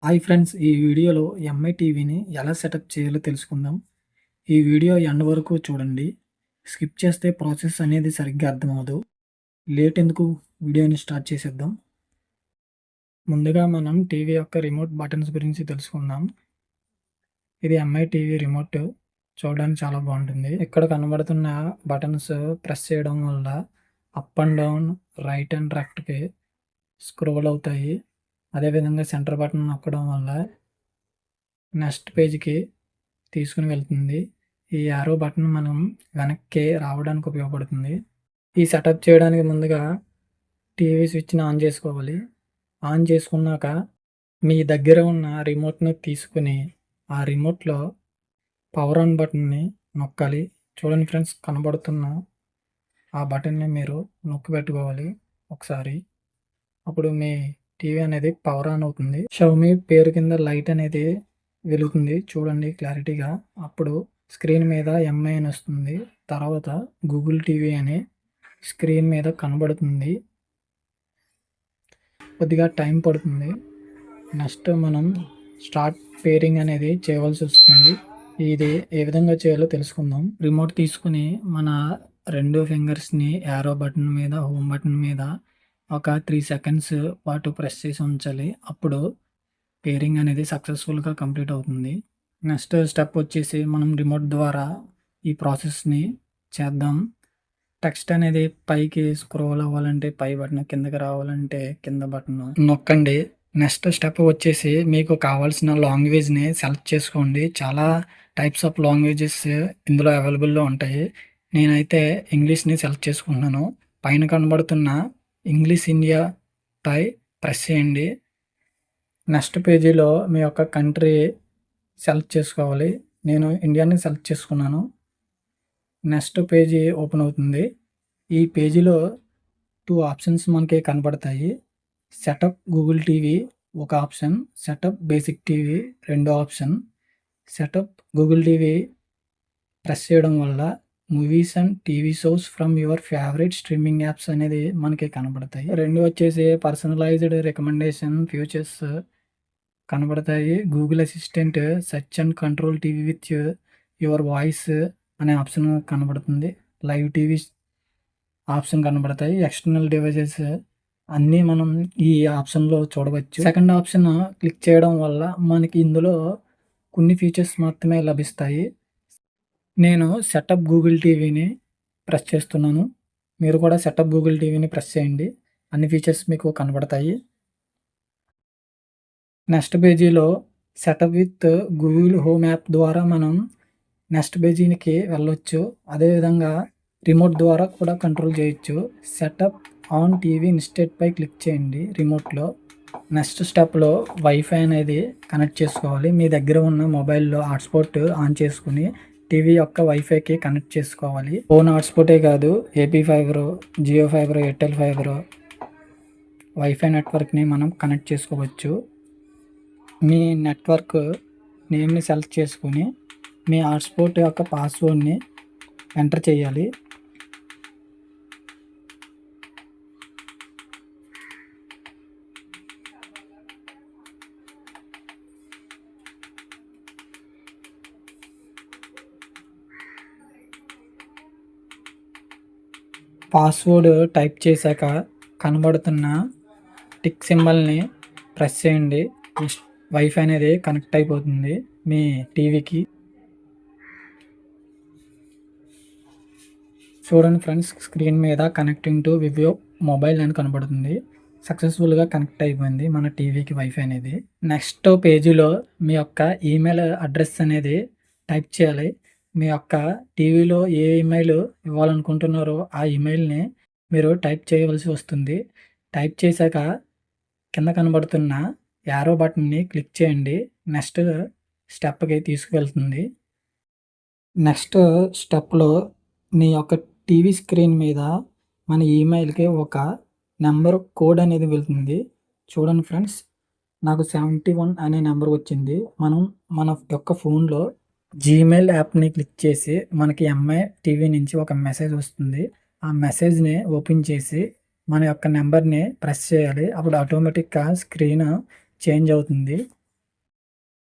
Hi friends! ఈ వీడియోలో MI టీవీని ఎలా సెటప్ చేయాలో తెలుసుకుందాం. ఈ వీడియో ఎండ్ వరకు చూడండి. స్కిప్ చేస్తే ప్రాసెస్ అనేది సరిగ్గా అర్థమవ్వదు. లేట్ ఎందుకు వీడియోని స్టార్ట్ చేసేద్దాం. ముందుగా మనం టీవీ యొక్క రిమోట్ బటన్స్ గురించి తెలుసుకుందాం. ఇది ఎంఐ టీవీ రిమోట్. చూడడానికి చాలా బాగుంటుంది. ఇక్కడ కనబడుతున్న బటన్స్ ప్రెస్ చేయడం వల్ల up and down, right and లెఫ్ట్‌కి స్క్రోల్ అవుతాయి. అదేవిధంగా సెంటర్ బటన్ నొక్కడం వల్ల నెక్స్ట్ పేజ్‌కి తీసుకొని వెళ్తుంది. ఈ యారో బటన్ మనం వెనక్కి రావడానికి ఉపయోగపడుతుంది. ఈ సెటప్ చేయడానికి ముందుగా టీవీ స్విచ్‌ని ఆన్ చేసుకోవాలి. ఆన్ చేసుకున్నాక మీ దగ్గర ఉన్న రిమోట్‌ని తీసుకొని ఆ రిమోట్‌లో పవర్ ఆన్ బటన్‌ని నొక్కాలి. చూడండి ఫ్రెండ్స్, కనబడుతున్న ఆ బటన్‌ని మీరు నొక్కి పెట్టుకోవాలి ఒకసారి. అప్పుడు మీ టీవీ అనేది పవర్ ఆన్ అవుతుంది. షావోమి పేరు కింద లైట్ అనేది వెలుగుతుంది. చూడండి క్లారిటీగా. అప్పుడు స్క్రీన్ మీద ఎంఐ అని వస్తుంది. తర్వాత గూగుల్ టీవీ అని స్క్రీన్ మీద కనబడుతుంది. కొద్దిగా టైం పడుతుంది. నెక్స్ట్ మనం స్టార్ట్ పేరింగ్ అనేది చేయవలసి వస్తుంది. ఇది ఏ విధంగా చేయాలో తెలుసుకుందాం. రిమోట్ తీసుకుని మన 2 ఫింగర్స్‌ని యారో బటన్ మీద, హోమ్ బటన్ మీద ఒక 3 సెకండ్స్ పాటు ప్రెస్ చేసి ఉంచాలి. అప్పుడు పేరింగ్ అనేది సక్సెస్‌ఫుల్‌గా కంప్లీట్ అవుతుంది. నెక్స్ట్ స్టెప్ వచ్చేసి మనం రిమోట్ ద్వారా ఈ ప్రాసెస్‌ని చేద్దాం. టెక్స్ట్ అనేది పైకి స్క్రోల్ అవ్వాలంటే పై బటన్, కిందకి రావాలంటే కింద బటన్ నొక్కండి. నెక్స్ట్ స్టెప్ వచ్చేసి మీకు కావాల్సిన లాంగ్వేజ్‌ని సెలెక్ట్ చేసుకోండి. చాలా టైప్స్ ఆఫ్ లాంగ్వేజెస్ ఇందులో అవైలబుల్‌లో ఉంటాయి. నేనైతే ఇంగ్లీష్‌ని సెలెక్ట్ చేసుకుంటున్నాను. పైన కనబడుతున్న ఇంగ్లీష్ ఇండియా పై ప్రెస్ చేయండి. నెక్స్ట్ పేజీలో మీ యొక్క కంట్రీ సెలెక్ట్ చేసుకోవాలి. నేను ఇండియాని సెలెక్ట్ చేసుకున్నాను. నెక్స్ట్ పేజీ ఓపెన్ అవుతుంది. ఈ పేజీలో 2 ఆప్షన్స్ మనకి కనబడతాయి. సెటప్ గూగుల్ టీవీ ఒక ఆప్షన్, సెటప్ బేసిక్ టీవీ రెండో option. Setup Google TV press చేయడం వల్ల movies and TV shows from your favourite streaming apps అనేది మనకి కనబడతాయి. 2 వచ్చేసి పర్సనలైజ్డ్ రికమెండేషన్ ఫ్యూచర్స్ కనబడతాయి. Google assistant search and control TV with your voice అనే ఆప్షన్ కనబడుతుంది. లైవ్ టీవీ ఆప్షన్ కనబడతాయి. ఎక్స్టర్నల్ డివైసెస్ అన్నీ మనం ఈ ఆప్షన్‌లో చూడవచ్చు. సెకండ్ ఆప్షన్ క్లిక్ చేయడం వల్ల మనకి ఇందులో కొన్ని ఫీచర్స్ మాత్రమే లభిస్తాయి. నేను సెటప్ గూగుల్ టీవీని ప్రెస్ చేస్తున్నాను. మీరు కూడా సెటప్ గూగుల్ టీవీని ప్రెస్ చేయండి. అన్ని ఫీచర్స్ మీకు కనబడతాయి. నెక్స్ట్ పేజీలో setup with Google home app ద్వారా మనం నెక్స్ట్ పేజీకి వెళ్ళొచ్చు. అదేవిధంగా రిమోట్ ద్వారా కూడా కంట్రోల్ చేయొచ్చు. సెటప్ ఆన్ టీవీ ఇన్స్టెడ్ పై క్లిక్ చేయండి రిమోట్‌లో. నెక్స్ట్ స్టెప్‌లో వైఫై అనేది కనెక్ట్ చేసుకోవాలి. మీ దగ్గర ఉన్న మొబైల్‌లో హాట్‌స్పాట్ ఆన్ చేసుకొని టీవీ యొక్క వైఫైకి కనెక్ట్ చేసుకోవాలి. ఫోన్ హాట్‌స్పాటే కాదు, AP fibre, Jio fibre, Airtel fibre wifi నెట్వర్క్‌ని మనం కనెక్ట్ చేసుకోవచ్చు. మీ నెట్వర్క్ నేమ్‌ని సెలెక్ట్ చేసుకొని మీ హాట్‌స్పాట్ యొక్క పాస్వర్డ్‌ని ఎంటర్ చేయాలి. పాస్వర్డ్ టైప్ చేశాక కనబడుతున్న టిక్ సింబల్‌ని ప్రెస్ చేయండి. వైఫై అనేది కనెక్ట్ అయిపోతుంది మీ టీవీకి. చూడండి ఫ్రెండ్స్, స్క్రీన్ మీద కనెక్టింగ్ టు వివో మొబైల్ అని కనబడుతుంది. సక్సెస్‌ఫుల్‌గా కనెక్ట్ అయిపోయింది మన టీవీకి వైఫై అనేది. నెక్స్ట్ పేజీలో మీ యొక్క ఈమెయిల్ అడ్రెస్ అనేది టైప్ చేయాలి. మీ యొక్క టీవీలో ఏ ఈమెయిల్ ఇవ్వాలనుకుంటున్నారో ఆ ఈమెయిల్‌ని మీరు టైప్ చేయవలసి వస్తుంది. టైప్ చేశాక కింద కనబడుతున్న యారో బటన్‌ని క్లిక్ చేయండి. నెక్స్ట్ స్టెప్‌కి తీసుకువెళ్తుంది. నెక్స్ట్ స్టెప్‌లో మీ యొక్క టీవీ స్క్రీన్ మీద మన ఈమెయిల్‌కి ఒక నంబర్ కోడ్ అనేది వెళ్తుంది. చూడండి ఫ్రెండ్స్, నాకు 71 అనే నంబర్ వచ్చింది. మనం మన యొక్క ఫోన్‌లో జీమెయిల్ యాప్‌ని క్లిక్ చేసి మనకి ఎంఐ టీవీ నుంచి ఒక మెసేజ్ వస్తుంది. ఆ మెసేజ్‌ని ఓపెన్ చేసి మన యొక్క నంబర్‌ని ప్రెస్ చేయాలి. అప్పుడు ఆటోమేటిక్‌గా స్క్రీన్ చేంజ్ అవుతుంది.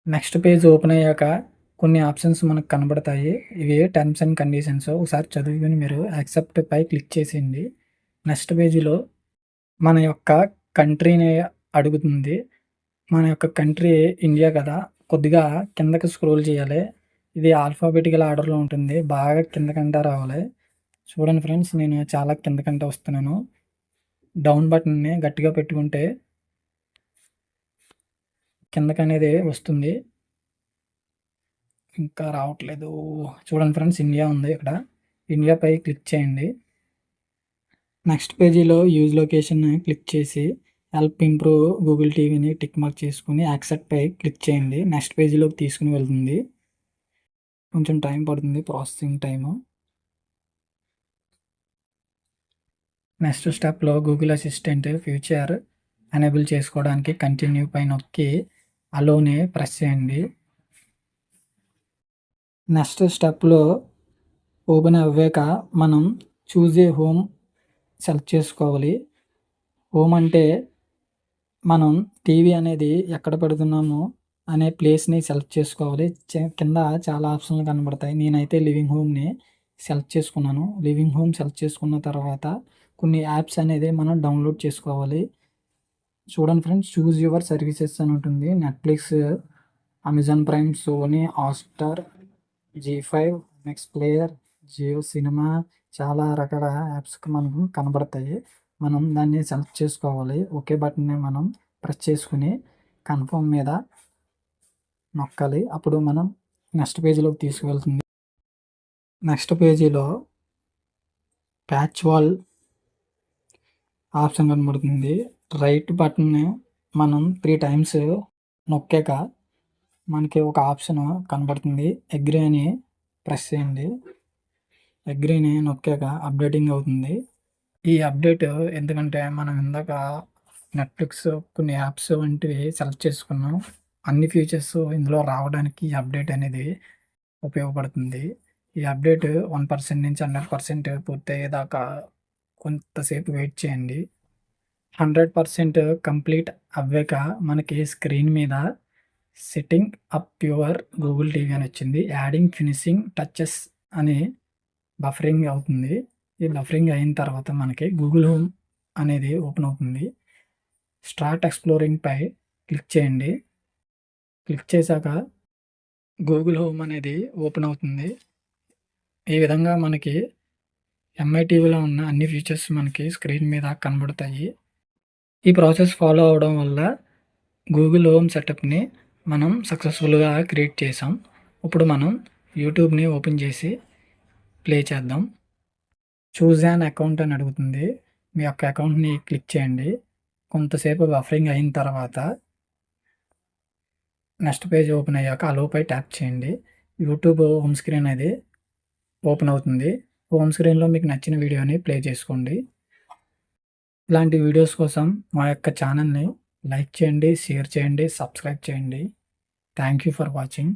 నెక్స్ట్ పేజ్ ఓపెన్ అయ్యాక కొన్ని ఆప్షన్స్ మనకు కనబడతాయి. ఇవి టర్మ్స్ అండ్ కండిషన్స్. ఒకసారి చదువుకొని మీరు యాక్సెప్ట్ పై క్లిక్ చేసేయండి. నెక్స్ట్ పేజీలో మన యొక్క కంట్రీని అడుగుతుంది. మన యొక్క కంట్రీ ఇండియా కదా! కొద్దిగా కిందకి స్క్రోల్ చేయాలి. ఇది ఆల్ఫాబెటికల్ ఆర్డర్‌లో ఉంటుంది. బాగా కిందకంట రావాలి. చూడండి ఫ్రెండ్స్, నేను చాలా కిందకంట వస్తున్నాను. డౌన్ బటన్‌ని గట్టిగా పెట్టుకుంటే కిందకనేది వస్తుంది. ఇంకా రావట్లేదు. చూడండి ఫ్రెండ్స్, ఇండియా ఉంది ఇక్కడ. ఇండియాపై క్లిక్ చేయండి. నెక్స్ట్ పేజీలో యూజ్ లొకేషన్ క్లిక్ చేసి హెల్ప్ ఇంప్రూవ్ గూగుల్ టీవీని టిక్ మార్క్ చేసుకొని యాక్సెప్ట్ పై క్లిక్ చేయండి. నెక్స్ట్ పేజీలోకి తీసుకుని వెళ్తుంది. కొంచెం టైం పడుతుంది, ప్రాసెసింగ్ టైము. నెక్స్ట్ స్టెప్లో గూగుల్ అసిస్టెంట్ ఫ్యూచర్ ఎనేబుల్ చేసుకోవడానికి కంటిన్యూ పై నొక్కి అలోనే ప్రెస్ చేయండి. నెక్స్ట్ స్టెప్లో ఓపెన్ అవ్వాక మనం చూజ్ ఏ హోమ్ సెలెక్ట్ చేసుకోవాలి. హోమ్ అంటే మనం టీవీ అనేది ఎక్కడ పెడుతున్నామో అనే ప్లేస్ని సెలెక్ట్ చేసుకోవాలి. కింద చాలా ఆప్షన్లు కనబడతాయి. నేనైతే లివింగ్ హోమ్ని సెలెక్ట్ చేసుకున్నాను. లివింగ్ హోమ్ సెలెక్ట్ చేసుకున్న తర్వాత కొన్ని యాప్స్ అనేది మనం డౌన్లోడ్ చేసుకోవాలి. చూడండి ఫ్రెండ్స్, చూజ్ యువర్ సర్వీసెస్ అని ఉంటుంది. Netflix, Amazon Prime, Sony, Hotstar, Zee five, next player, Jio cinema, చాలా రకాల యాప్స్కి మనకు కనబడతాయి. మనం దాన్ని సెలెక్ట్ చేసుకోవాలి. ఓకే బటన్ని మనం ప్రెస్ చేసుకుని కన్ఫర్మ్ మీద నొక్కాలి. అప్పుడు మనం నెక్స్ట్ పేజీలోకి తీసుకువెళ్తుంది. నెక్స్ట్ పేజీలో ప్యాచ్ వాల్ ఆప్షన్ కనబడుతుంది. రైట్ బటన్ని మనం 3 టైమ్స్ నొక్కాక మనకి ఒక ఆప్షన్ కనబడుతుంది. అగ్రీ అని ప్రెస్ చేయండి. అగ్రీని నొక్కాక అప్డేటింగ్ అవుతుంది. ఈ అప్డేట్ ఎందుకంటే మనం ఇందాక నెట్‌ఫ్లిక్స్ కొన్ని యాప్స్ వంటివి సెలెక్ట్ చేసుకున్నాం. అన్ని ఫీచర్స్ ఇందులో రావడానికి ఈ అప్డేట్ అనేది ఉపయోగపడుతుంది. ఈ అప్డేట్ 1% నుంచి 100% పూర్తయ్యేదాకా కొంతసేపు వెయిట్ చేయండి. 100% కంప్లీట్ అవ్వాక మనకి స్క్రీన్ మీద setting up your Google TV అని వచ్చింది. యాడింగ్ ఫినిషింగ్ టచెస్ అని బఫరింగ్ అవుతుంది. ఈ బఫరింగ్ అయిన తర్వాత మనకి గూగుల్ హోమ్ అనేది ఓపెన్ అవుతుంది. స్టార్ట్ ఎక్స్‌ప్లోరింగ్ పై క్లిక్ చేయండి. క్లిక్ చేశాక గూగుల్ హోమ్ అనేది ఓపెన్ అవుతుంది. ఈ విధంగా మనకి ఎంఐ టీవీలో ఉన్న అన్ని ఫీచర్స్ మనకి స్క్రీన్ మీద కనబడతాయి. ఈ ప్రాసెస్ ఫాలో అవ్వడం వల్ల గూగుల్ హోమ్ సెటప్‌ని మనం సక్సెస్‌ఫుల్‌గా క్రియేట్ చేసాం. ఇప్పుడు మనం యూట్యూబ్‌ని ఓపెన్ చేసి ప్లే చేద్దాం. చూజ్ యాన్ అకౌంట్ అని అడుగుతుంది. మీ యొక్క అకౌంట్‌ని క్లిక్ చేయండి. కొంతసేపు బఫరింగ్ అయిన తర్వాత నెక్స్ట్ పేజ్ ఓపెన్ అయ్యాక అలోపై ట్యాప్ చేయండి. యూట్యూబ్ హోమ్ స్క్రీన్ అనేది ఓపెన్ అవుతుంది. హోమ్ స్క్రీన్‌లో మీకు నచ్చిన వీడియోని ప్లే చేసుకోండి. ఇలాంటి వీడియోస్ కోసం మా యొక్క ఛానల్‌ని లైక్ చేయండి, షేర్ చేయండి, సబ్స్క్రైబ్ చేయండి. Thank you for watching.